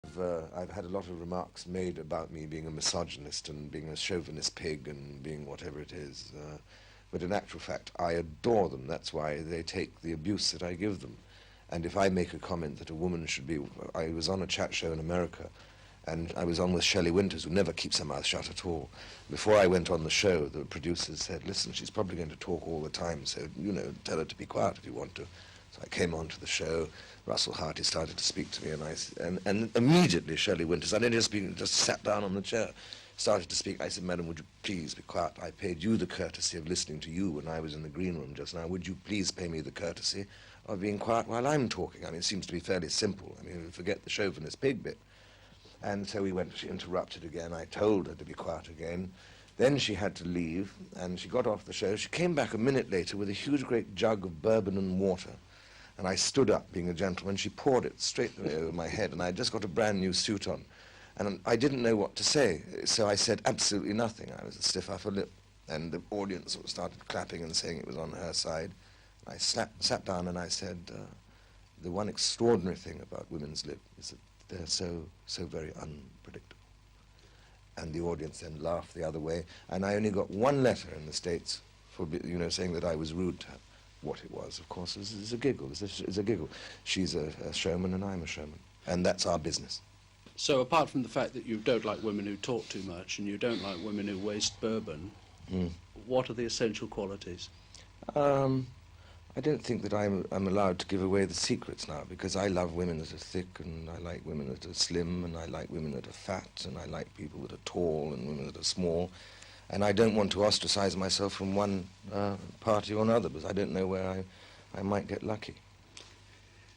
I've had a lot of remarks made about me being a misogynist and being a chauvinist pig and being whatever it is. But in actual fact, I adore them. That's why they take the abuse that I give them. And if I make a comment that a woman should be... I was on a chat show in America, and I was on with Shelley Winters, who never keeps her mouth shut at all. Before I went on the show, the producers said, listen, she's probably going to talk all the time, so, tell her to be quiet if you want to. So I came on to the show. Russell Harty started to speak to me, and immediately Shelley Winters, I'd only just sat down on the chair, started to speak. I said, Madam, would you please be quiet? I paid you the courtesy of listening to you when I was in the green room just now. Would you please pay me the courtesy of being quiet while I'm talking? I mean, it seems to be fairly simple. I mean, forget the chauvinist pig bit. And so she interrupted again. I told her to be quiet again. Then she had to leave, and she got off the show. She came back a minute later with a huge, great jug of bourbon and water. And I stood up, being a gentleman. She poured it straight over my head, and I'd just got a brand new suit on. And I didn't know what to say, so I said absolutely nothing. I was a stiff upper lip, and the audience started clapping and saying it was on her side. I sat down and I said, the one extraordinary thing about women's lip is that they're so very unpredictable. And the audience then laughed the other way, and I only got one letter in the States for, saying that I was rude to her. What it was, of course, is a giggle. Is a giggle. She's a showman and I'm a showman, and that's our business. So apart from the fact that you don't like women who talk too much and you don't like women who waste bourbon, what are the essential qualities? I don't think that I'm allowed to give away the secrets now, because I love women that are thick, and I like women that are slim, and I like women that are fat, and I like people that are tall and women that are small. And I don't want to ostracize myself from one party or another, because I don't know where I might get lucky.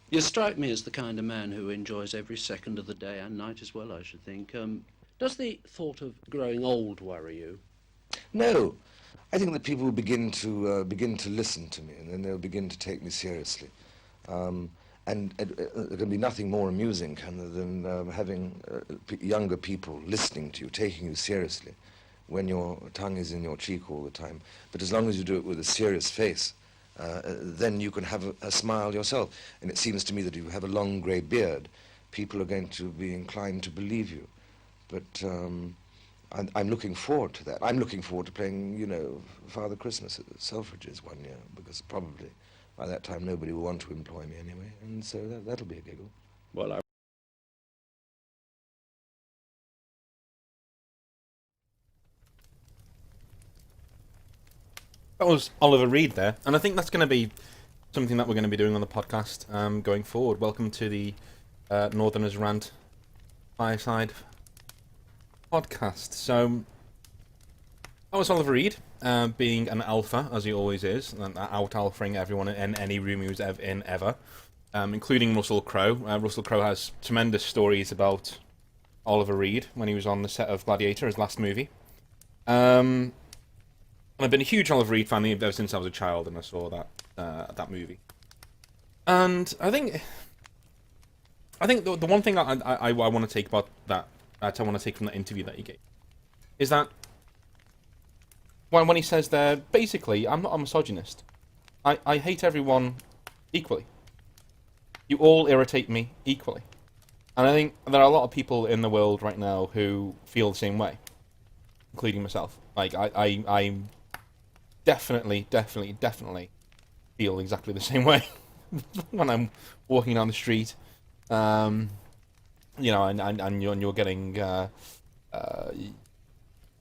You strike me as the kind of man who enjoys every second of the day and night as well, I should think. Does the thought of growing old worry you? No. I think that people will begin to listen to me, and then they'll begin to take me seriously. And there can be nothing more amusing than having younger people listening to you, taking you seriously, when your tongue is in your cheek all the time. But as long as you do it with a serious face, then you can have a smile yourself. And it seems to me that if you have a long grey beard, people are going to be inclined to believe you. But I'm looking forward to that. I'm looking forward to playing, Father Christmas at Selfridges one year, because probably by that time nobody will want to employ me anyway, and so that'll be a giggle. Well, That was Oliver Reed there, and I think that's going to be something that we're going to be doing on the podcast going forward. Welcome to the Northerners Rant Fireside podcast. So, that was Oliver Reed, being an alpha, as he always is, and out-alphaing everyone in any room he was in ever, including Russell Crowe. Russell Crowe has tremendous stories about Oliver Reed when he was on the set of Gladiator, his last movie. And I've been a huge Oliver Reed fan ever since I was a child, and I saw that movie. And I think the one thing I want to take about that I want to take from that interview that he gave is that when he says there, basically, I'm not a misogynist. I hate everyone equally. You all irritate me equally. And I think there are a lot of people in the world right now who feel the same way, including myself. Like, I definitely feel exactly the same way when I'm walking down the street, and you're getting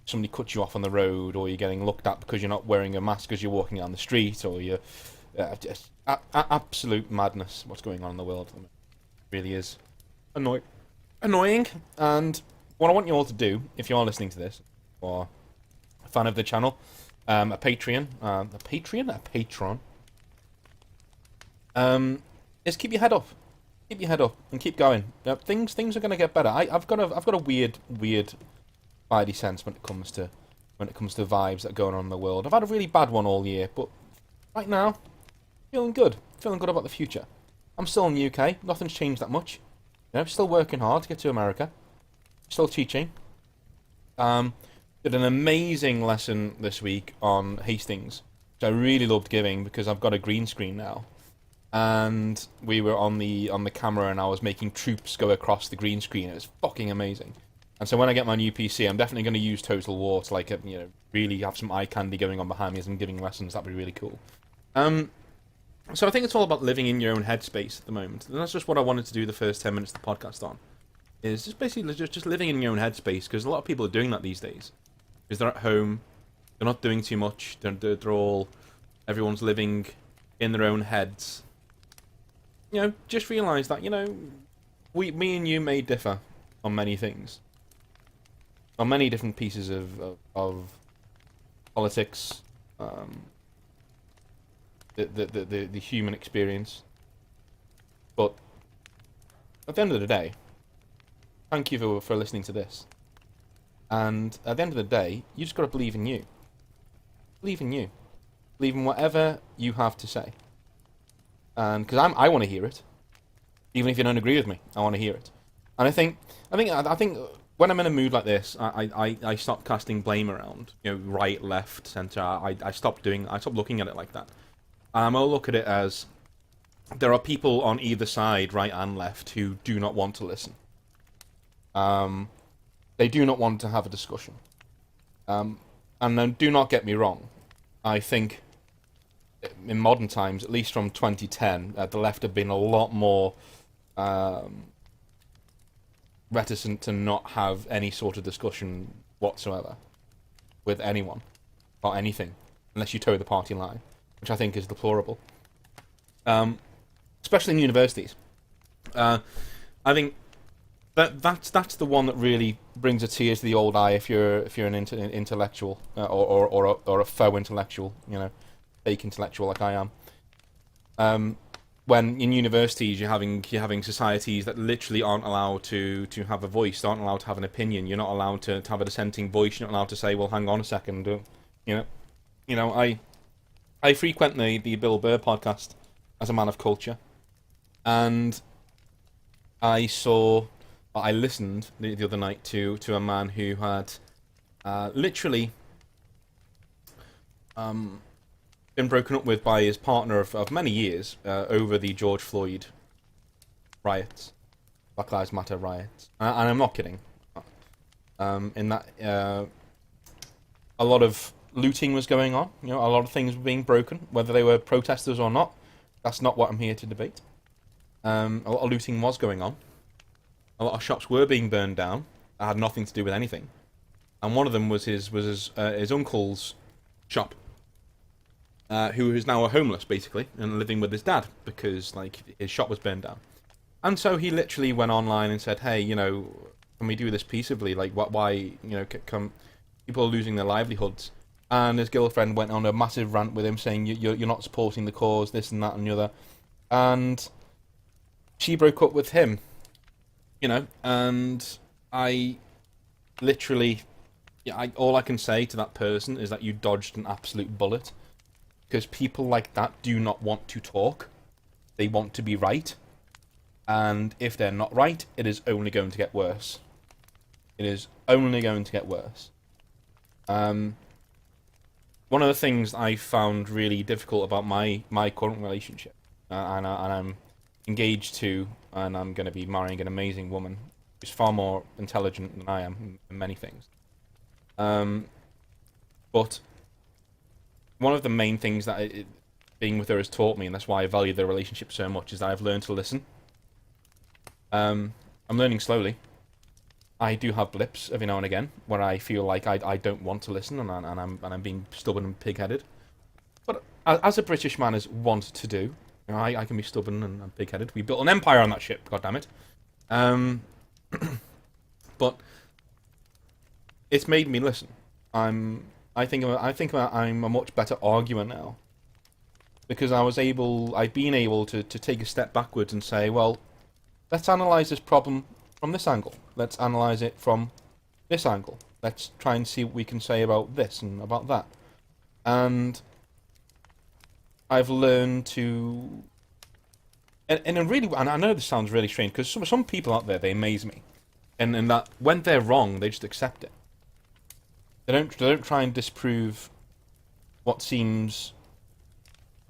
somebody cuts you off on the road, or you're getting looked at because you're not wearing a mask as you're walking down the street, or you're just absolute madness. What's going on in the world? It really is annoying. And what I want you all to do, if you are listening to this, or a fan of the channel, a patron, is keep your head up. Keep your head up and keep going. Things are going to get better. I've got a weird spidey sense when it comes to vibes that are going on in the world. I've had a really bad one all year, but right now, feeling good about the future. I'm still in the UK. Nothing's changed that much. Still working hard to get to America. Still teaching. Did an amazing lesson this week on Hastings, which I really loved giving because I've got a green screen now. and we were on the camera, and I was making troops go across the green screen. It was fucking amazing. And so when I get my new PC, I'm definitely going to use Total War to, like, really have some eye candy going on behind me as I'm giving lessons. That'd be really cool. So I think it's all about living in your own headspace at the moment, and that's just what I wanted to do the first 10 minutes of the podcast on. Is just basically just living in your own headspace, because a lot of people are doing that these days. Because they're at home, they're not doing too much. Everyone's living in their own heads. Just realise that me and you may differ on many things, on many different pieces of politics, the human experience. But at the end of the day, thank you for listening to this. And at the end of the day, you just got to believe in you. Believe in you. Believe in whatever you have to say. And because I want to hear it, even if you don't agree with me, I want to hear it. And I think when I'm in a mood like this, I stop casting blame around. Right, left, center. I stop looking at it like that. I'll look at it as there are people on either side, right and left, who do not want to listen. They do not want to have a discussion. And then do not get me wrong. I think in modern times, at least from 2010, the left have been a lot more reticent to not have any sort of discussion whatsoever with anyone or anything, unless you toe the party line, which I think is deplorable. Especially in universities. I think that's the one that really brings a tear to the old eye if you're an intellectual or a faux intellectual, fake intellectual like I am. When in universities you're having societies that literally aren't allowed to have a voice, aren't allowed to have an opinion. You're not allowed to have a dissenting voice. You're not allowed to say, well, hang on a second. I frequent the Bill Burr podcast as a man of culture, and I listened the other night to a man who had literally been broken up with by his partner of many years over the George Floyd riots, Black Lives Matter riots, and I'm not kidding. In that, a lot of looting was going on. A lot of things were being broken, whether they were protesters or not. That's not what I'm here to debate. A lot of looting was going on. A lot of shops were being burned down. That had nothing to do with anything. And one of them was his uncle's shop, who is now homeless basically and living with his dad because his shop was burned down. And so he literally went online and said, "Hey, can we do this peaceably? Why, people are losing their livelihoods." And his girlfriend went on a massive rant with him saying, "You're not supporting the cause, this and that and the other," and she broke up with him. And I literally, all I can say to that person is that you dodged an absolute bullet, because people like that do not want to talk. They want to be right, and if they're not right, it is only going to get worse. It is only going to get worse. One of the things I found really difficult about my current relationship, and I'm engaged to, and I'm going to be marrying an amazing woman who's far more intelligent than I am in many things. But one of the main things that being with her has taught me, and that's why I value the relationship so much, is that I've learned to listen. I'm learning slowly. I do have blips every now and again where I feel like I don't want to listen, and I'm being stubborn and pig-headed. But as a British man is wont to do, I can be stubborn and pig-headed. We built an empire on that ship, goddammit. But it's made me listen. I think I'm a much better arguer now, because I've been able to take a step backwards and say, well, let's analyze this problem from this angle. Let's analyze it from this angle. Let's try and see what we can say about this and about that. And I've learned to, and I know this sounds really strange, because some people out there, they amaze me, and that when they're wrong, they just accept it. They don't try and disprove what seems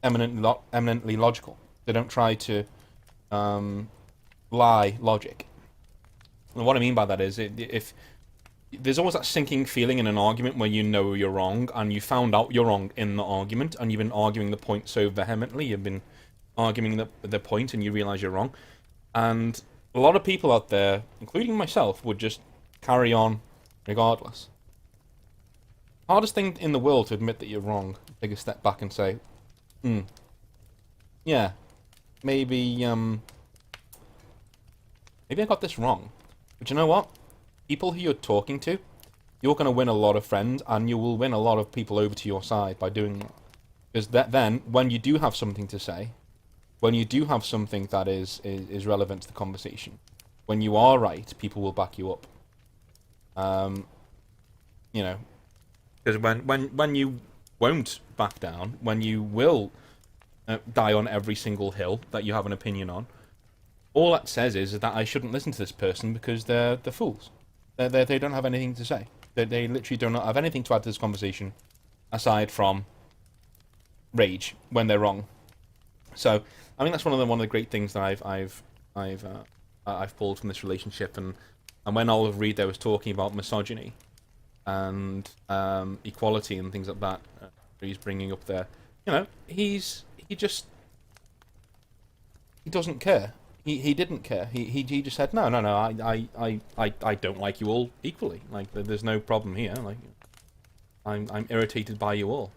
eminently logical. They don't try to lie logic. And what I mean by that is, if there's always that sinking feeling in an argument where you know you're wrong, and you found out you're wrong in the argument, and you've been arguing the point so vehemently, you've been arguing the point, and you realise you're wrong. And a lot of people out there, including myself, would just carry on regardless. Hardest thing in the world to admit that you're wrong. Take a step back and say, yeah, maybe I got this wrong. But you know what? People who you're talking to, you're going to win a lot of friends, and you will win a lot of people over to your side by doing that. Because then, when you do have something to say, when you do have something that is relevant to the conversation, when you are right, people will back you up. You know, because when you won't back down, when you will die on every single hill that you have an opinion on, all that says is that I shouldn't listen to this person because they're fools. They don't have anything to say. They literally do not have anything to add to this conversation aside from rage when they're wrong. So I think that's one of the great things that I've pulled from this relationship. And when Oliver Reed there was talking about misogyny and equality and things like that, he's bringing up there. You know, he doesn't care. He didn't care. He just said no. I don't like you all equally. Like there's no problem here. Like I'm irritated by you all,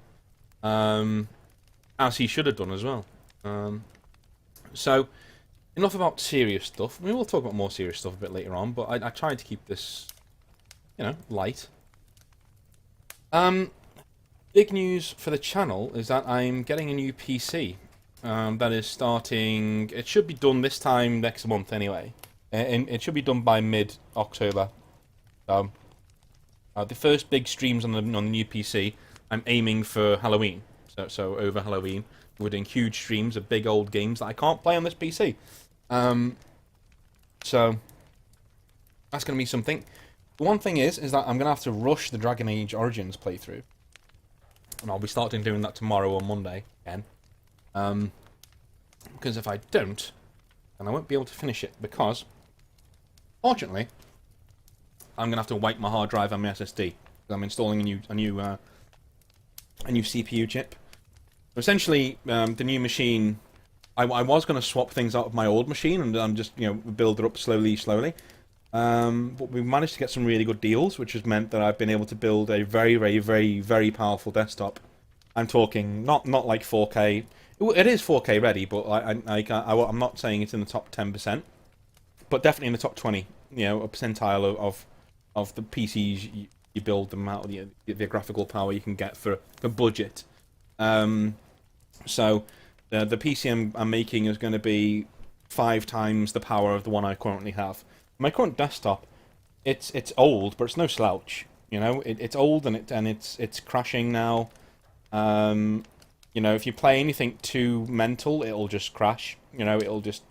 as he should have done as well. So enough about serious stuff. I mean, we'll talk about more serious stuff a bit later on. But I tried to keep this, light. Big news for the channel is that I'm getting a new PC. That is starting. It should be done this time next month anyway. And it should be done by mid-October. The first big streams on the new PC, I'm aiming for Halloween. So over Halloween, we're doing huge streams of big old games that I can't play on this PC. So that's going to be something. The one thing is that I'm going to have to rush the Dragon Age Origins playthrough. And I'll be starting doing that tomorrow or Monday again. Because if I don't, then I won't be able to finish it, because fortunately I'm gonna have to wipe my hard drive and my SSD. I'm installing a new CPU chip. So essentially, the new machine, I was gonna swap things out of my old machine and just build it up slowly. But we managed to get some really good deals, which has meant that I've been able to build a very, very, very, very powerful desktop. I'm talking not like 4K. It is 4K ready, but I'm not saying it's in the top 10%, but definitely in the top 20. A percentile of the PCs you build them out, the graphical power you can get for budget. So the PC I'm making is going to be 5 times the power of the one I currently have. My current desktop, it's old, but it's no slouch. It's old and it's crashing now. If you play anything too mental, it'll just crash. It'll just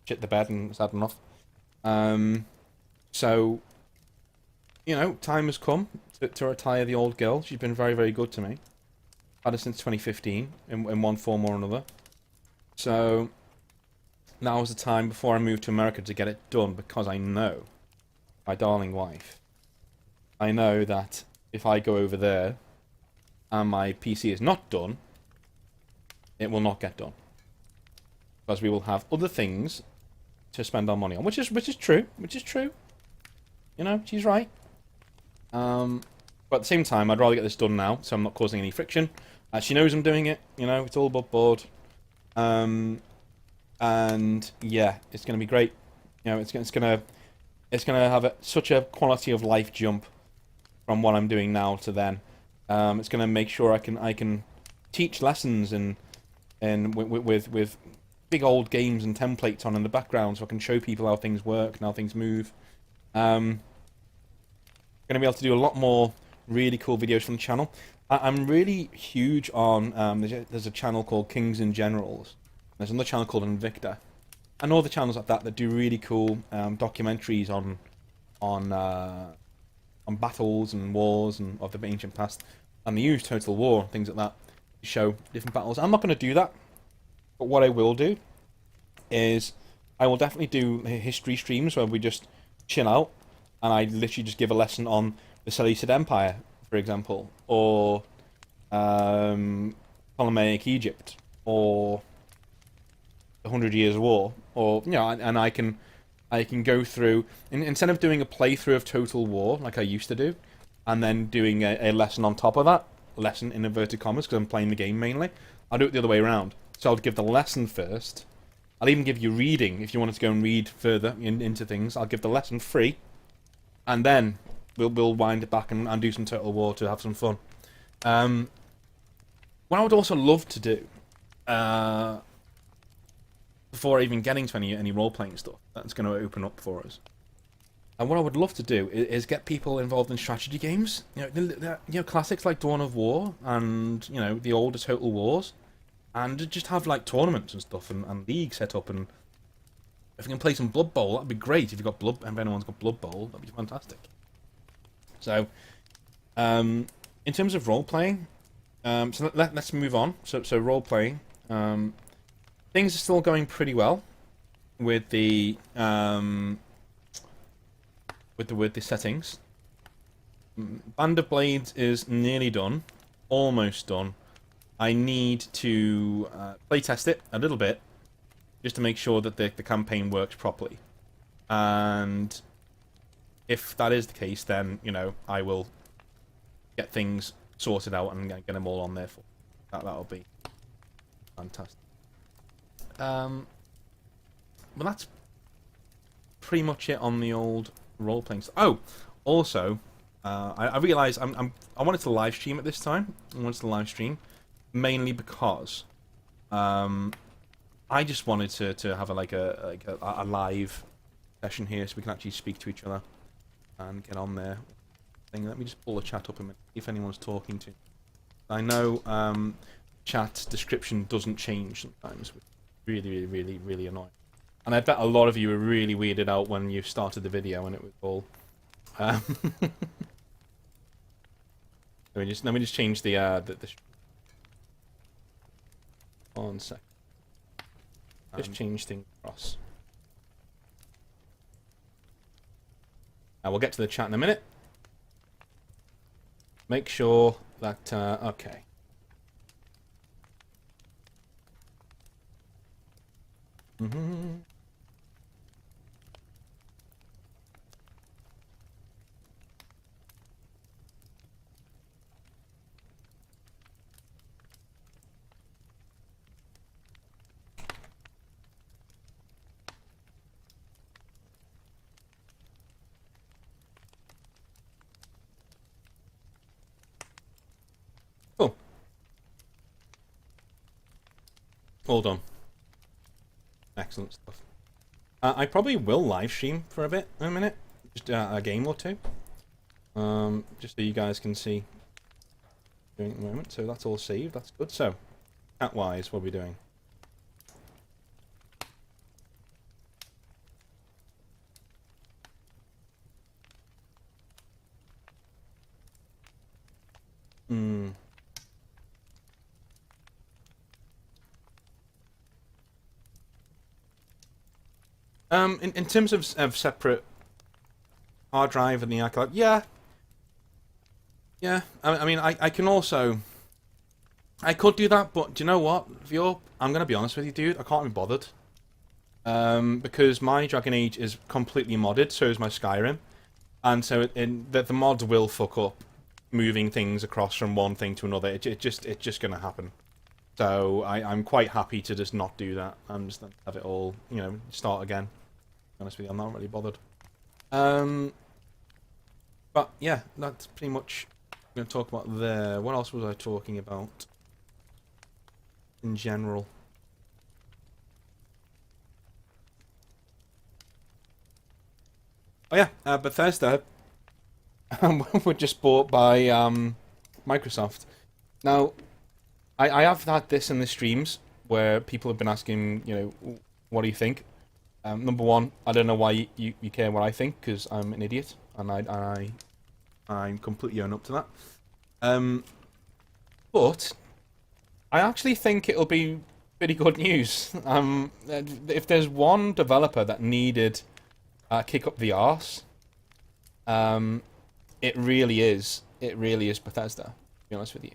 shit the bed and it's had enough. So, time has come to retire the old girl. She's been very, very good to me. Had her since 2015 in one form or another. So now is the time before I move to America to get it done, because I know my darling wife. I know that if I go over there and my PC is not done, it will not get done, because we will have other things to spend our money on, which is true. She's right. But at the same time, I'd rather get this done now, so I'm not causing any friction. She knows I'm doing it. It's all above board. And yeah, it's gonna be great. It's gonna have such a quality of life jump from what I'm doing now to then. It's gonna make sure I can teach lessons and with big old games and templates on in the background, so I can show people how things work and how things move. Going to be able to do a lot more really cool videos from the channel. I'm really huge on there's a channel called Kings and Generals. There's another channel called Invicta, and all the channels like that do really cool documentaries on battles and wars and of the ancient past, and they use Total War and things like that to show different battles. I'm not going to do that. But what I will do is I will definitely do history streams where we just chill out and I literally just give a lesson on the Seleucid Empire, for example, or Ptolemaic Egypt, or the 100 Years' War, or and I can go through instead of doing a playthrough of Total War like I used to do, and then doing a lesson on top of that, lesson in inverted commas because I'm playing the game mainly. I'll do it the other way around. So I'll give the lesson first. I'll even give you reading if you wanted to go and read further into things. I'll give the lesson free, and then we'll wind it back and do some Total War to have some fun. What I would also love to do, before even getting to any role playing stuff, that's going to open up for us. And what I would love to do is get people involved in strategy games. Classics like Dawn of War and the older Total Wars, and just have like tournaments and stuff and leagues set up. And if we can play some Blood Bowl, that'd be great. If anyone's got Blood Bowl, that'd be fantastic. So, in terms of role playing, so let's move on. So role playing, things are still going pretty well with the settings. Band of Blades is nearly done, almost done. I need to playtest it a little bit, just to make sure that the campaign works properly. And if that is the case, then I will get things sorted out and get them all on there for that'll be fantastic. Well, that's pretty much it on the old role playing stuff. Oh, also, I realised I wanted to live stream at this time. I wanted to live stream mainly because I just wanted to have a live session here so we can actually speak to each other and get on there. Let me just pull the chat up a minute if anyone's talking to. I know chat description doesn't change sometimes, which is really annoying. And I bet a lot of you were really weirded out when you started the video and it was all. Let me just change the 1 sec. Just change things across. Now we'll get to the chat in a minute. Make sure that okay. Cool. All done. Excellent stuff. I probably will live stream for a bit in a minute, just a game or two, just so you guys can see doing at the moment. So that's all saved. That's good. So, chat-wise, what are we doing? In terms of separate hard drive and the archive, yeah. I mean, I can also, I could do that, but do you know what? I'm gonna be honest with you, dude. I can't be bothered. Because my Dragon Age is completely modded, so is my Skyrim, and so the mods will fuck up moving things across from one thing to another. It's just gonna happen. So I'm quite happy to just not do that. I'm just have it all, start again. To be honest with you, I'm not really bothered. But yeah, that's pretty much what I'm going to talk about there. What else was I talking about in general? Oh yeah, Bethesda were just bought by Microsoft. Now, I have had this in the streams where people have been asking, what do you think? Number one, I don't know why you care what I think, because I'm an idiot, and I'm completely own up to that. But I actually think it'll be pretty good news. If there's one developer that needed a kick up the arse, it really is. It really is Bethesda. To be honest with you.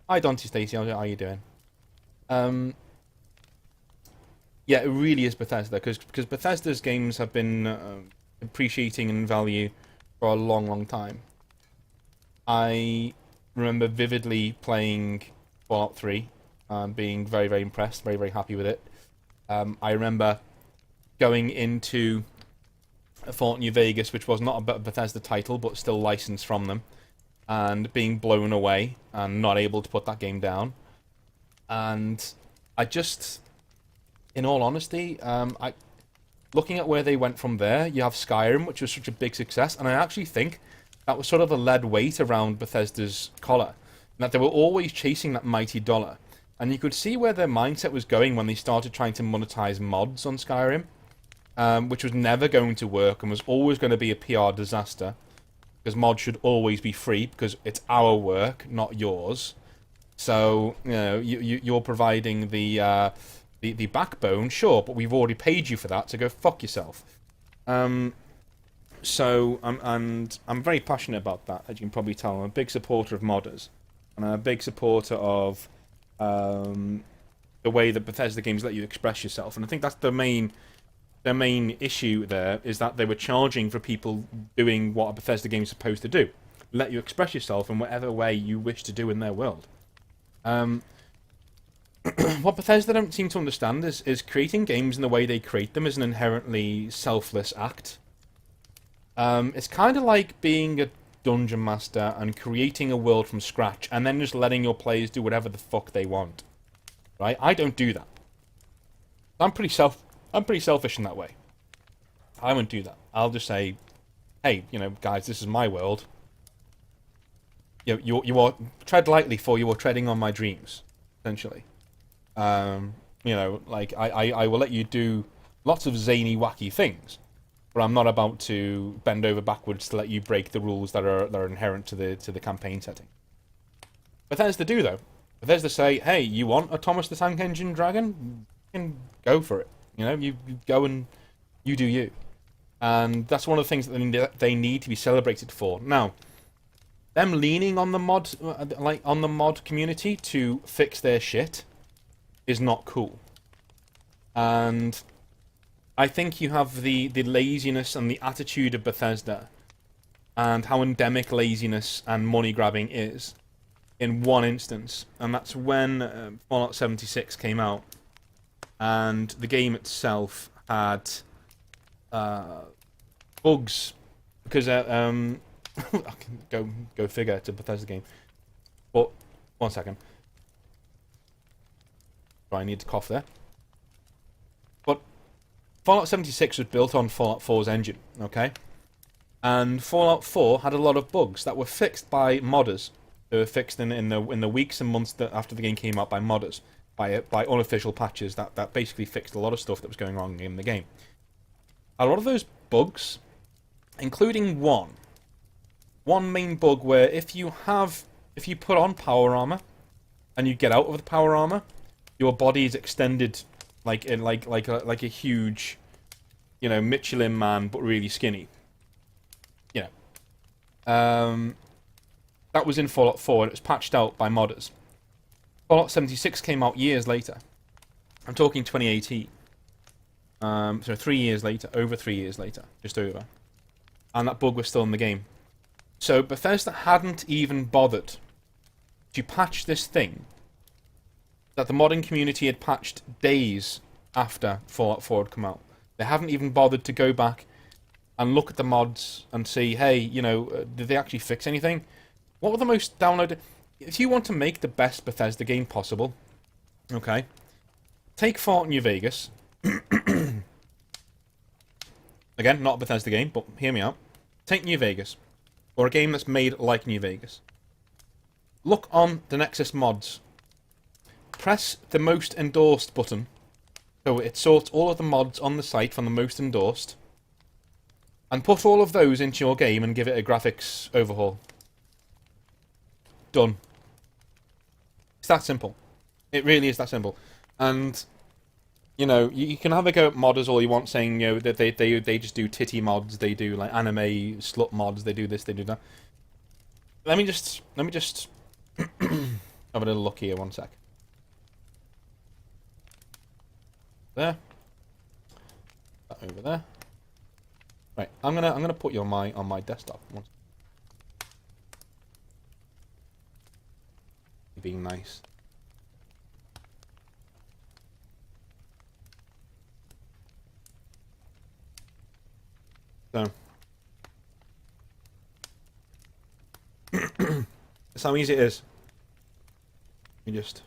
Hi, Dante Stacey. How are you doing? Yeah, it really is Bethesda because Bethesda's games have been appreciating in value for a long, long time. I remember vividly playing Fallout 3, being very, very impressed, very, very happy with it. I remember going into Fallout New Vegas, which was not a Bethesda title, but still licensed from them, and being blown away and not able to put that game down. And I just, in all honesty, looking at where they went from there, you have Skyrim, which was such a big success, and I actually think that was sort of a lead weight around Bethesda's collar, and that they were always chasing that mighty dollar. And you could see where their mindset was going when they started trying to monetize mods on Skyrim, which was never going to work and was always going to be a PR disaster, because mods should always be free because it's our work, not yours. So you're providing the backbone, sure, but we've already paid you for that, so go fuck yourself. So I'm very passionate about that, as you can probably tell. I'm a big supporter of modders, and I'm a big supporter of the way that Bethesda games let you express yourself. And I think that's the main issue there, is that they were charging for people doing what a Bethesda game is supposed to do, let you express yourself in whatever way you wish to do in their world. What Bethesda don't seem to understand is creating games in the way they create them is an inherently selfless act. It's kind of like being a dungeon master and creating a world from scratch and then just letting your players do whatever the fuck they want. Right? I don't do that. I'm pretty selfish in that way. I won't do that. I'll just say, hey, guys, this is my world. You are tread lightly, for you are treading on my dreams, essentially. I will let you do lots of zany, wacky things, but I'm not about to bend over backwards to let you break the rules that are inherent to the campaign setting. Bethesda do, though. Bethesda say, hey, you want a Thomas the Tank Engine dragon? You can go for it. You go and you do you. And that's one of the things that they need to be celebrated for. Now, them leaning on the mod community to fix their shit is not cool. And I think you have the laziness and the attitude of Bethesda and how endemic laziness and money grabbing is in one instance, and that's when Fallout 76 came out, and the game itself had bugs because I can go figure, it's a Bethesda game. But 1 second. I need to cough there. But Fallout 76 was built on Fallout 4's engine, okay? And Fallout 4 had a lot of bugs that were fixed by modders. They were fixed in the weeks and months after the game came out by modders, by unofficial patches that basically fixed a lot of stuff that was going wrong in the game. A lot of those bugs, including one main bug where if you put on power armor and you get out of the power armor, your body is extended like a huge, Michelin man, but really skinny. That was in Fallout 4, and it was patched out by modders. Fallout 76 came out years later. I'm talking 2018. So 3 years later, over 3 years later, just over. And that bug was still in the game. So Bethesda hadn't even bothered to patch this thing that the modding community had patched days after Fallout 4 had come out. They haven't even bothered to go back and look at the mods and see, hey, did they actually fix anything? What were the most downloaded? If you want to make the best Bethesda game possible, okay, take Fallout New Vegas. Again, not a Bethesda game, but hear me out. Take New Vegas, or a game that's made like New Vegas. Look on the Nexus mods. Press the most endorsed button, so it sorts all of the mods on the site from the most endorsed, and put all of those into your game and give it a graphics overhaul. Done. It's that simple. It really is that simple. And you know, you can have a go at modders all you want, saying that they just do titty mods, they do like anime slut mods, they do this, they do that. Let me just have a little look here. One sec. There. That over there. Right, I'm gonna put you on my desktop. Being nice. So that's how easy it is. You just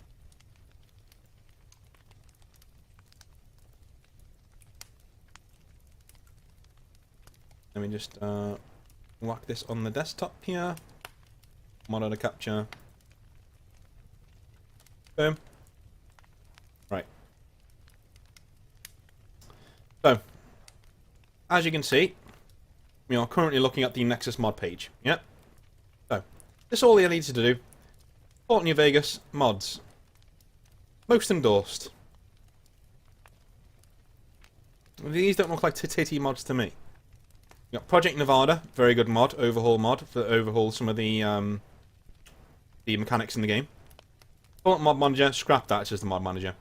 let me just whack this on the desktop here. Monitor capture. Boom. Right. So, as you can see, we are currently looking at the Nexus mod page. Yep. So, this is all you need to do. Fallout New Vegas mods. Most endorsed. These don't look like titty mods to me. You got Project Nevada, very good mod, overhaul mod for overhaul some of the mechanics in the game. Fallout Mod Manager, scrap that, it's just the mod manager.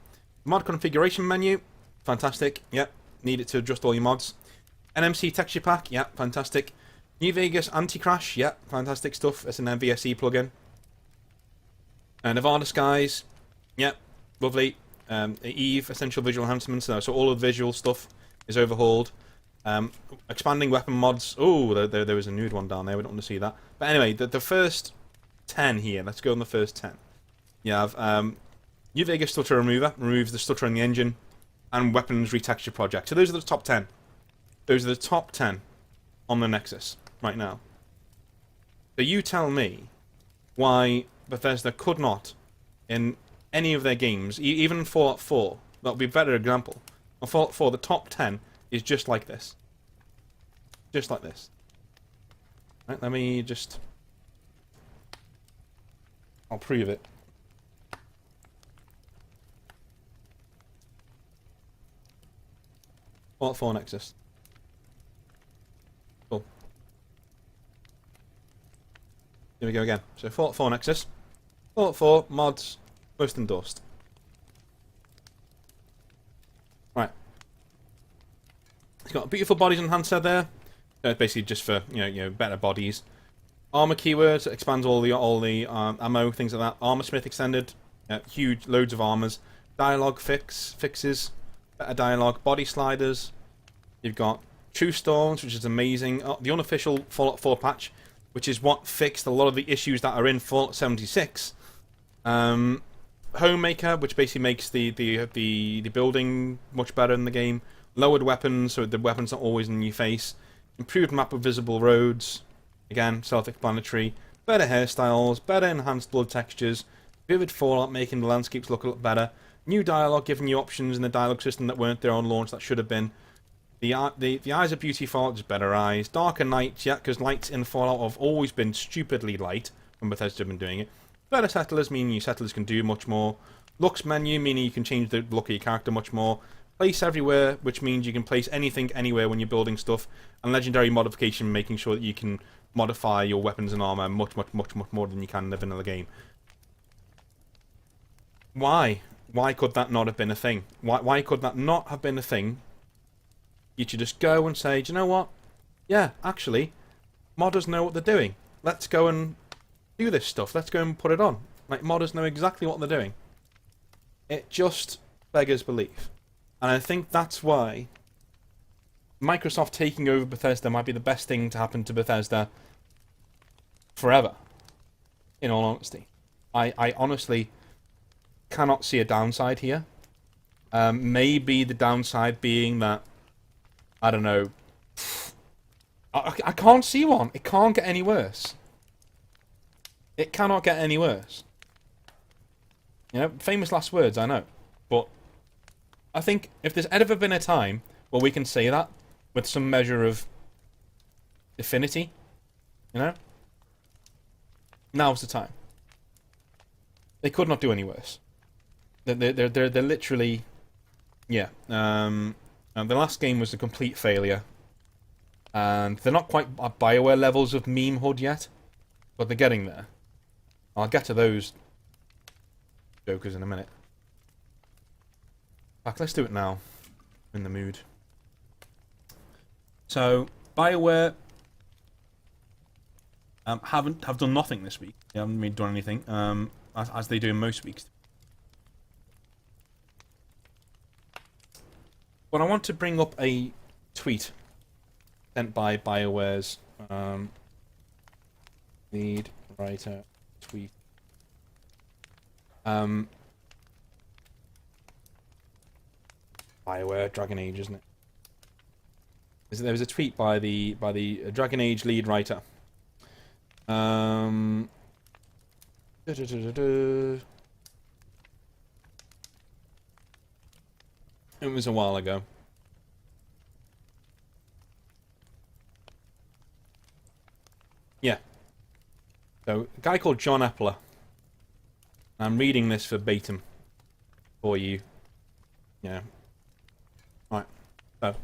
Mod configuration menu, fantastic, yep. Need it to adjust all your mods. NMC texture pack, yep, fantastic. New Vegas anti-crash, yep, fantastic stuff. It's an MVSE plugin. Nevada skies, yep, lovely. Eve essential visual enhancements, so all of the visual stuff is overhauled. Expanding weapon mods. Oh, there was a nude one down there. We don't want to see that. But anyway, the first 10 here. Let's go on the first 10. You have New Vegas stutter remover, removes the stutter in the engine, and weapons retexture project. So those are the top 10. Those are the top 10 on the Nexus right now. So you tell me why Bethesda could not, in any of their games, even in Fallout 4, that would be a better example. On Fallout 4, the top 10 is just like this. Just like this. Right, let me just... I'll prove it. Fallout 4 Nexus. Cool. Here we go again. So Fallout 4 Nexus. Fallout 4 mods, most endorsed. Right. It's got beautiful bodies enhancer there. Basically just for better bodies. Armor keywords, expands all the ammo, things like that. Armor smith extended, huge loads of armors. Dialogue fixes, better dialogue. Body sliders. You've got True Storms, which is amazing. The unofficial Fallout 4 patch, which is what fixed a lot of the issues that are in Fallout 76. Homemaker, which basically makes the building much better in the game. Lowered weapons, so the weapons are always in your face. Improved map of visible roads. Again, self-explanatory. Better hairstyles, better enhanced blood textures. Vivid Fallout, making the landscapes look a lot better. New dialogue, giving you options in the dialogue system that weren't there on launch that should have been. The Eyes of Beauty Fallout, just better eyes. Darker Nights, yeah, because lights in Fallout have always been stupidly light when Bethesda have been doing it. Better settlers, meaning your settlers can do much more. Looks menu, meaning you can change the look of your character much more. Place everywhere, which means you can place anything anywhere when you're building stuff. And legendary modification, making sure that you can modify your weapons and armor much more than you can in the vanilla game. Why? Why could that not have been a thing? Why could that not have been a thing? You should just go and say, do you know what? Yeah, actually, modders know what they're doing. Let's go and do this stuff. Let's go and put it on. Like, modders know exactly what they're doing. It just beggars belief. And I think that's why Microsoft taking over Bethesda might be the best thing to happen to Bethesda forever, in all honesty. I honestly cannot see a downside here. Maybe the downside being that, I don't know, I can't see one. It can't get any worse. It cannot get any worse. Famous last words, I know. But I think if there's ever been a time where we can say that with some measure of affinity, now's the time. They could not do any worse. They're literally, yeah. And the last game was a complete failure, and they're not quite at BioWare levels of meme hood yet, but they're getting there. I'll get to those jokers in a minute. In fact, let's do it now. I'm in the mood. So BioWare have done nothing this week. They haven't really done anything, as they do in most weeks. But I want to bring up a tweet sent by BioWare's lead writer tweet. BioWare Dragon Age, isn't it? There was a tweet by the Dragon Age lead writer. It was a while ago. Yeah. So, a guy called John Epler. I'm reading this verbatim for you. Yeah. Right. So,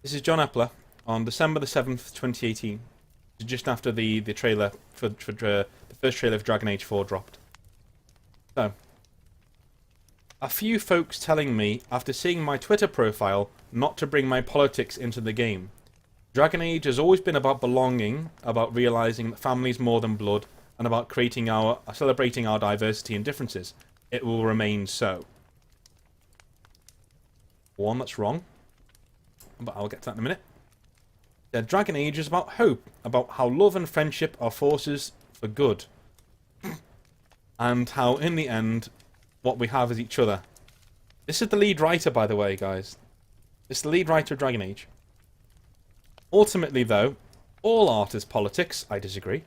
this is John Epler on December the 7th, 2018. Just after the trailer for the first trailer of Dragon Age 4 dropped. So, a few folks telling me after seeing my Twitter profile not to bring my politics into the game. Dragon Age has always been about belonging, about realizing that family's more than blood, and about celebrating our diversity and differences. It will remain so. One, that's wrong, but I'll get to that in a minute. Dragon Age is about hope, about how love and friendship are forces for good, and how, in the end, what we have is each other. This is the lead writer, by the way, guys. It's the lead writer of Dragon Age. Ultimately, though, all art is politics. I disagree.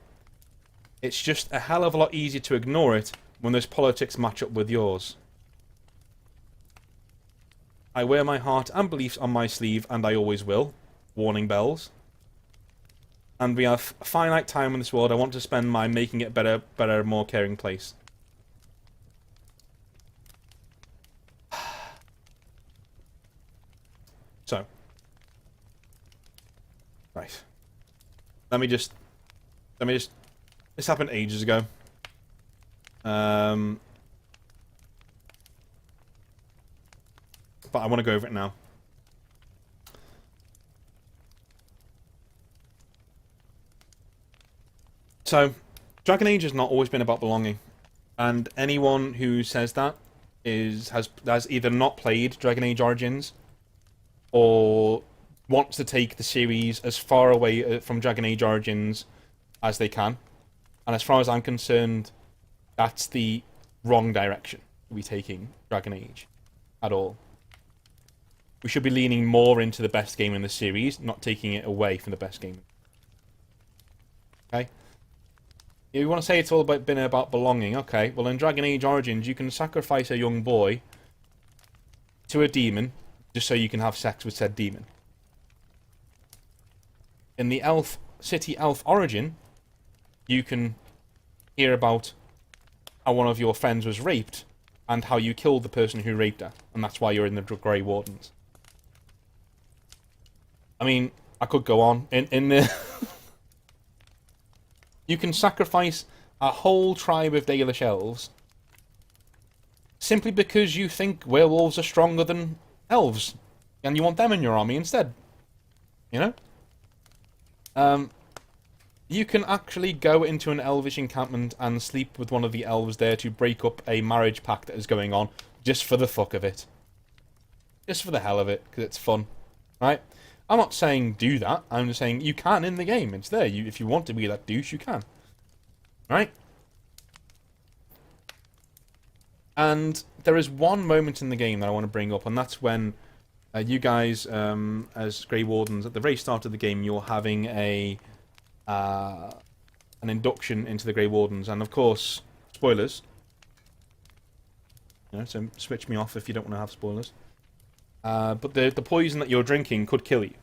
It's just a hell of a lot easier to ignore it when those politics match up with yours. I wear my heart and beliefs on my sleeve, and I always will. Warning bells. And we have finite time in this world. I want to spend mine making it better, more caring place. So. Right. Let me just... This happened ages ago. But I want to go over it now. So, Dragon Age has not always been about belonging, and anyone who says that has either not played Dragon Age Origins, or wants to take the series as far away from Dragon Age Origins as they can. And as far as I'm concerned, that's the wrong direction to be taking Dragon Age at all. We should be leaning more into the best game in the series, not taking it away from the best game. Okay? You want to say it's all been about belonging. Okay, well in Dragon Age Origins you can sacrifice a young boy to a demon just so you can have sex with said demon. In the City Elf Origin, you can hear about how one of your friends was raped and how you killed the person who raped her, and that's why you're in the Grey Wardens. I mean, I could go on. In the... You can sacrifice a whole tribe of Dalish elves simply because you think werewolves are stronger than elves, and you want them in your army instead. You know? You can actually go into an elvish encampment and sleep with one of the elves there to break up a marriage pact that is going on, just for the fuck of it. Just for the hell of it, because it's fun. Right? I'm not saying do that, I'm just saying you can in the game. It's there. If you want to be that douche, you can. Right? And there is one moment in the game that I want to bring up, and that's when you guys, as Grey Wardens, at the very start of the game, you're having an induction into the Grey Wardens, and of course, spoilers. You know, so switch me off if you don't want to have spoilers. But the poison that you're drinking could kill you.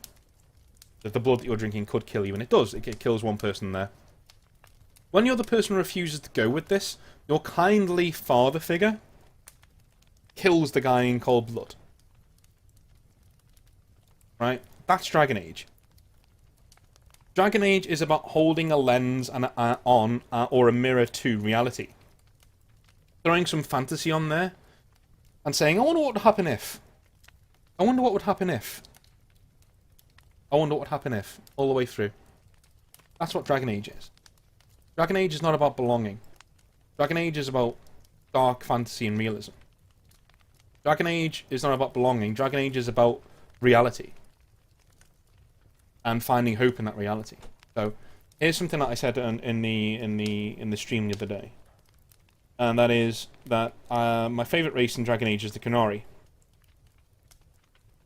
The blood that you're drinking could kill you, and it does. It kills one person there. When the other person refuses to go with this, your kindly father figure kills the guy in cold blood. Right? That's Dragon Age. Dragon Age is about holding a lens and or a mirror to reality. Throwing some fantasy on there and saying, I wonder what would happen if. I wonder what would happen if. I wonder what would happen if. All the way through. That's what Dragon Age is. Dragon Age is not about belonging. Dragon Age is about dark fantasy and realism. Dragon Age is not about belonging. Dragon Age is about reality. And finding hope in that reality. So, here's something that I said in the stream the other day. And that is that my favourite race in Dragon Age is the Qunari.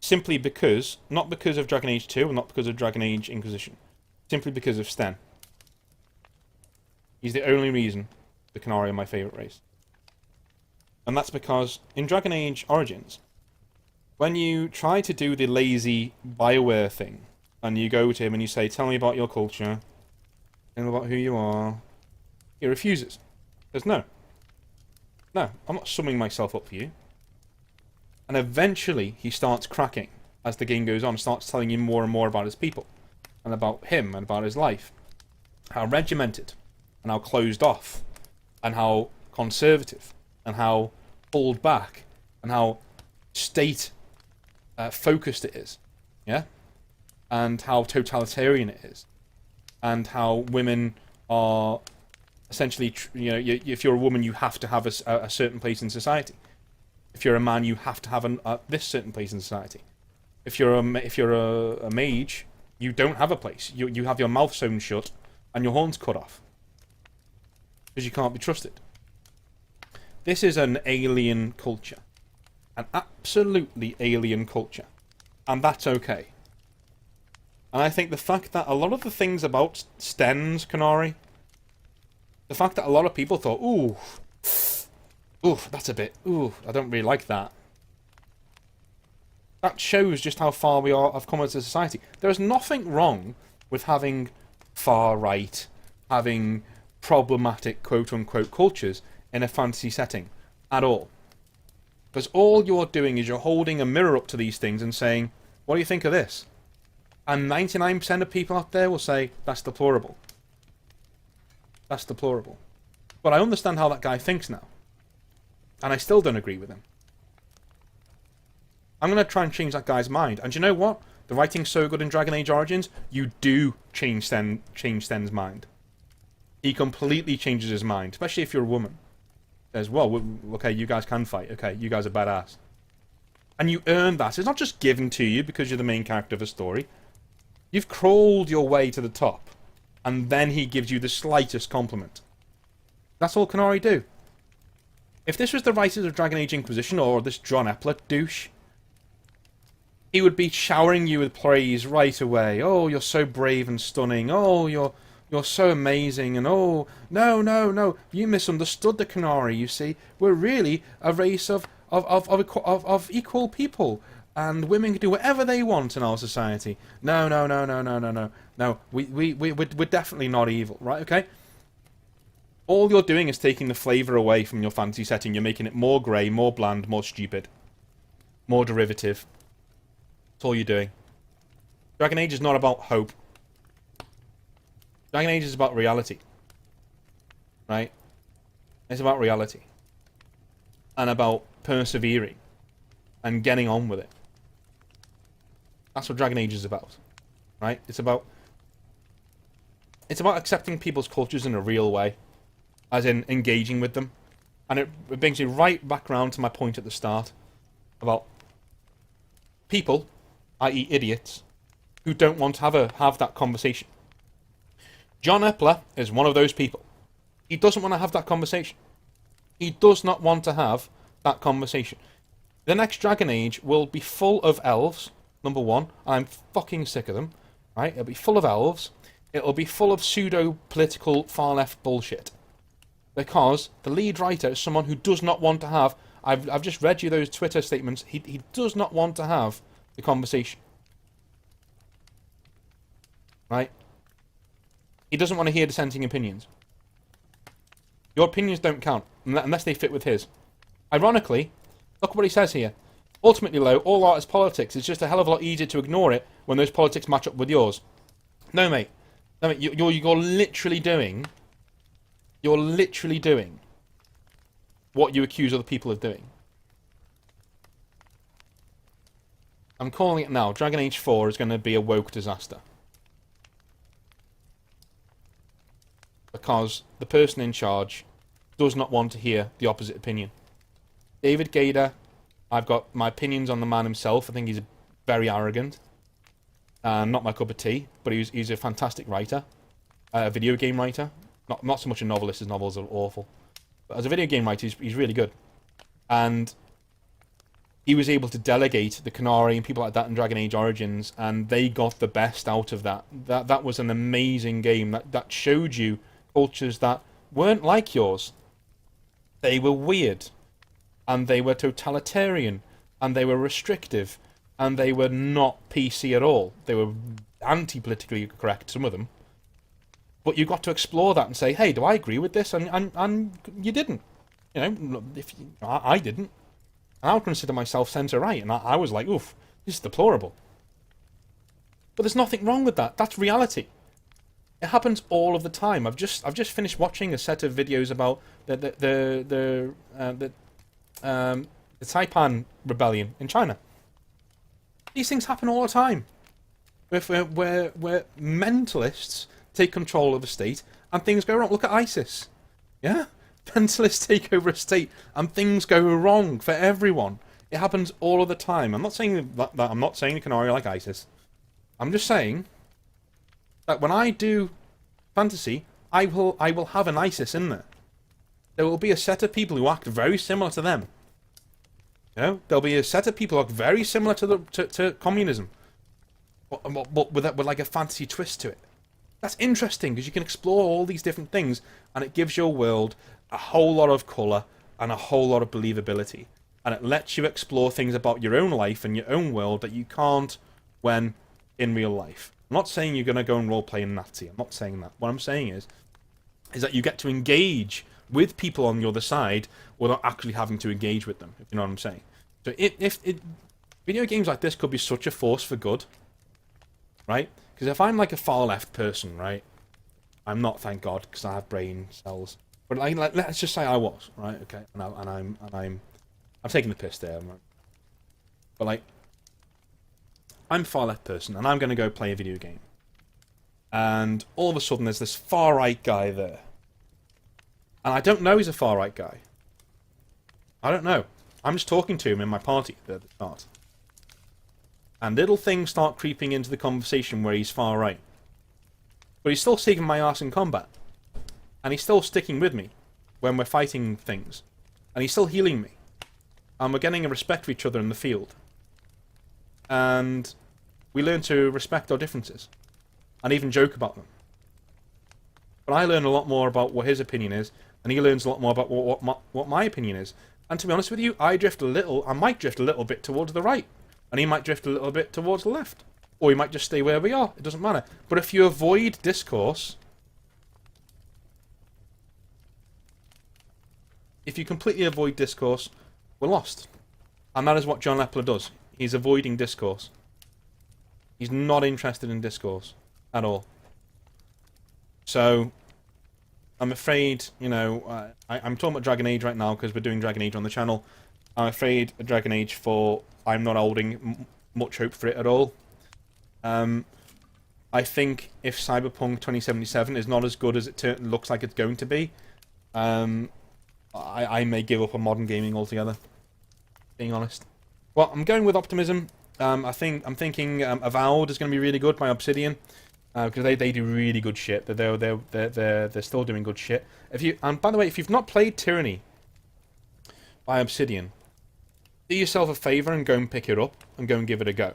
Simply because, not because of Dragon Age 2, and not because of Dragon Age Inquisition. Simply because of Sten. He's the only reason the Qunari are my favourite race. And that's because in Dragon Age Origins, when you try to do the lazy BioWare thing, and you go to him and you say, tell me about your culture, tell me about who you are, he refuses. He says, no. No, I'm not summing myself up for you. And eventually he starts cracking as the game goes on, starts telling you more and more about his people, and about him, and about his life. How regimented, and how closed off, and how conservative, and how pulled back, and how state focused it is. Yeah? And how totalitarian it is. And how women are essentially, if you're a woman, you have to have a certain place in society. If you're a man, you have to have this certain place in society. If you're a mage, you don't have a place. You have your mouth sewn shut and your horns cut off because you can't be trusted. This is an alien culture, an absolutely alien culture, and that's okay. And I think the fact that a lot of the things about Sten's Qunari, the fact that a lot of people thought, ooh, that's a bit, I don't really like that. That shows just how far we have come as a society. There is nothing wrong with having far right, having problematic quote-unquote cultures in a fantasy setting at all. Because all you're doing is you're holding a mirror up to these things and saying, what do you think of this? And 99% of people out there will say, that's deplorable. That's deplorable. But I understand how that guy thinks now. And I still don't agree with him. I'm going to try and change that guy's mind. And do you know what? The writing's so good in Dragon Age Origins, you do change Sten's mind. He completely changes his mind, especially if you're a woman. Says, well, okay, you guys can fight. Okay, you guys are badass. And you earn that. It's not just given to you because you're the main character of a story. You've crawled your way to the top, and then he gives you the slightest compliment. That's all Qunari do. If this was the writers of Dragon Age Inquisition, or this John Epler douche, he would be showering you with praise right away. Oh, you're so brave and stunning. Oh, you're so amazing. And oh, no, you misunderstood the Qunari, you see. We're really a race of equal people. And women can do whatever they want in our society. No. We're definitely not evil, right? Okay? All you're doing is taking the flavour away from your fantasy setting. You're making it more grey, more bland, more stupid. More derivative. That's all you're doing. Dragon Age is not about hope. Dragon Age is about reality. Right? It's about reality. And about persevering. And getting on with it. That's what Dragon Age is about, right? It's about accepting people's cultures in a real way, as in engaging with them, and it brings you right back around to my point at the start about people, i.e., idiots, who don't want to have that conversation. John Epler is one of those people. He doesn't want to have that conversation. He does not want to have that conversation. The next Dragon Age will be full of elves. Number one, I'm fucking sick of them, right? It'll be full of elves. It'll be full of pseudo-political far-left bullshit. Because the lead writer is someone who does not want to have... I've just read you those Twitter statements. He does not want to have the conversation. Right? He doesn't want to hear dissenting opinions. Your opinions don't count, unless they fit with his. Ironically, Look what he says here. Ultimately, though, all art is politics. It's just a hell of a lot easier to ignore it when those politics match up with yours. No, mate. No, mate. You're literally doing. You're literally doing what you accuse other people of doing. I'm calling it now. Dragon Age 4 is going to be a woke disaster. Because the person in charge does not want to hear the opposite opinion. David Gader, I've got my opinions on the man himself. I think he's very arrogant. Not my cup of tea, but he's a fantastic writer. A video game writer. Not so much a novelist, his novels are awful. But as a video game writer, he's really good. And he was able to delegate the Canary and people like that in Dragon Age Origins, and they got the best out of that. That was an amazing game that showed you cultures that weren't like yours. They were weird, and they were totalitarian, and they were restrictive, and they were not PC at all. They were anti-politically correct, some of them. But you got to explore that and say, hey, do I agree with this? And you didn't. You know, I didn't. And I would consider myself centre-right, and I was like, oof, this is deplorable. But there's nothing wrong with that. That's reality. It happens all of the time. I've just finished watching a set of videos about the Taipan rebellion in China. These things happen all the time, where mentalists take control of a state and things go wrong. Look at ISIS, yeah. Mentalists take over a state and things go wrong for everyone. It happens all of the time. I'm not saying that I'm not saying the Canary like ISIS. I'm just saying that when I do fantasy, I will have an ISIS in there. There will be a set of people who act very similar to them. You know, there'll be a set of people who act very similar to communism, but with like a fantasy twist to it. That's interesting because you can explore all these different things, and it gives your world a whole lot of colour and a whole lot of believability, and it lets you explore things about your own life and your own world that you can't when in real life. I'm not saying you're going to go and roleplay in Nazi. I'm not saying that. What I'm saying is that you get to engage with people on the other side without actually having to engage with them, if you know what I'm saying. So if video games like this could be such a force for good, right? Because if I'm like a far left person, right? I'm not, thank God, because I have brain cells. But like, let's just say I was, right? Okay, and I'm taking the piss there, right? But like, I'm a far left person, and I'm going to go play a video game, and all of a sudden there's this far right guy there, and I don't know he's a far right guy. I don't know. I'm just talking to him in my party at the start, and little things start creeping into the conversation where he's far right, but he's still saving my ass in combat. And he's still sticking with me when we're fighting things. And he's still healing me. And we're getting a respect for each other in the field. And we learn to respect our differences. And even joke about them. But I learn a lot more about what his opinion is. And he learns a lot more about what my opinion is. And to be honest with you, I might drift a little bit towards the right. And he might drift a little bit towards the left. Or he might just stay where we are. It doesn't matter. But if you avoid discourse... If you completely avoid discourse, we're lost. And that is what John Lepler does. He's avoiding discourse. He's not interested in discourse at all. So, I'm afraid, you know, I'm talking about Dragon Age right now because we're doing Dragon Age on the channel. I'm afraid Dragon Age 4, I'm not holding much hope for it at all. I think if Cyberpunk 2077 is not as good as it looks like it's going to be, I may give up on modern gaming altogether, being honest. Well, I'm going with optimism. I'm thinking Avowed is going to be really good by Obsidian, because they do really good shit. They're still doing good shit. And by the way, if you've not played Tyranny by Obsidian, do yourself a favour and go and pick it up and go and give it a go.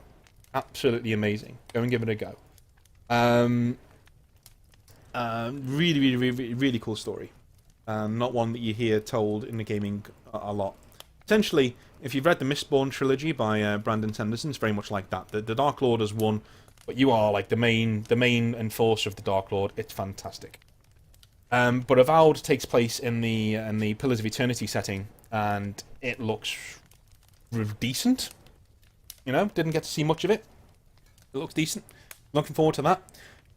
Absolutely amazing. Go and give it a go. Really cool story. Not one that you hear told in the gaming a lot. Essentially, if you've read the Mistborn trilogy by Brandon Sanderson, it's very much like that. The Dark Lord has won, but you are like the main enforcer of the Dark Lord. It's fantastic. But Avowed takes place in the Pillars of Eternity setting, and it looks decent. You know, didn't get to see much of it. It looks decent. Looking forward to that.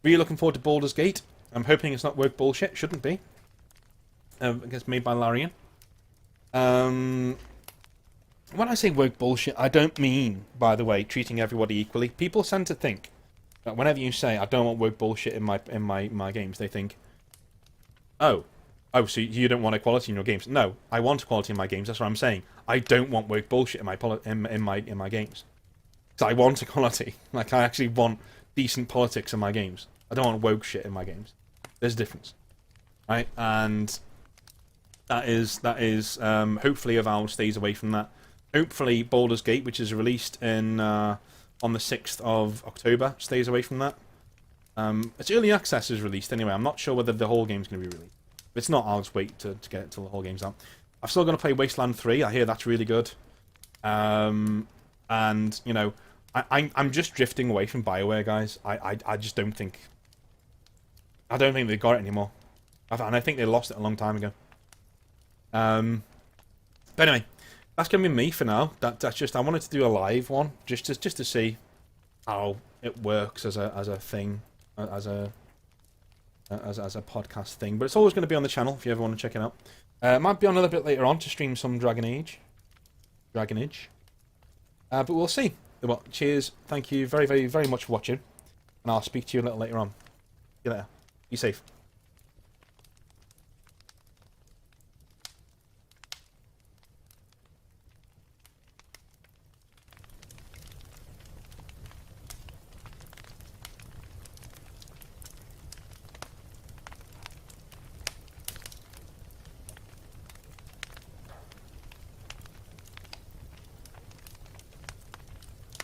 Really looking forward to Baldur's Gate. I'm hoping it's not work bullshit. Shouldn't be. I guess made by Larian. When I say work bullshit, I don't mean, by the way, treating everybody equally. People tend to think that whenever you say I don't want work bullshit in my games, they think, oh, so you don't want equality in your games? No, I want equality in my games. That's what I'm saying. I don't want work bullshit in my games. So I want equality. Like, I actually want decent politics in my games. I don't want woke shit in my games. There's a difference, right? And that is hopefully Avowed stays away from that. Hopefully Baldur's Gate, which is released in on the 6th of October, stays away from that. Its early access is released anyway. I'm not sure whether the whole game's going to be released. If it's not, I'll just wait to get it till the whole game's out. I'm still going to play Wasteland 3. I hear that's really good. And, you know, I'm just drifting away from BioWare, guys. I just don't think... I don't think they've got it anymore. And I think they lost it a long time ago. But anyway, that's going to be me for now. That's just... I wanted to do a live one, just to see how it works as a thing, as a podcast thing. But it's always going to be on the channel if you ever want to check it out. Might be on a little bit later on to stream some Dragonage. But we'll see. Well, cheers. Thank you very, very, very much for watching. And I'll speak to you a little later on. See you later. Be safe.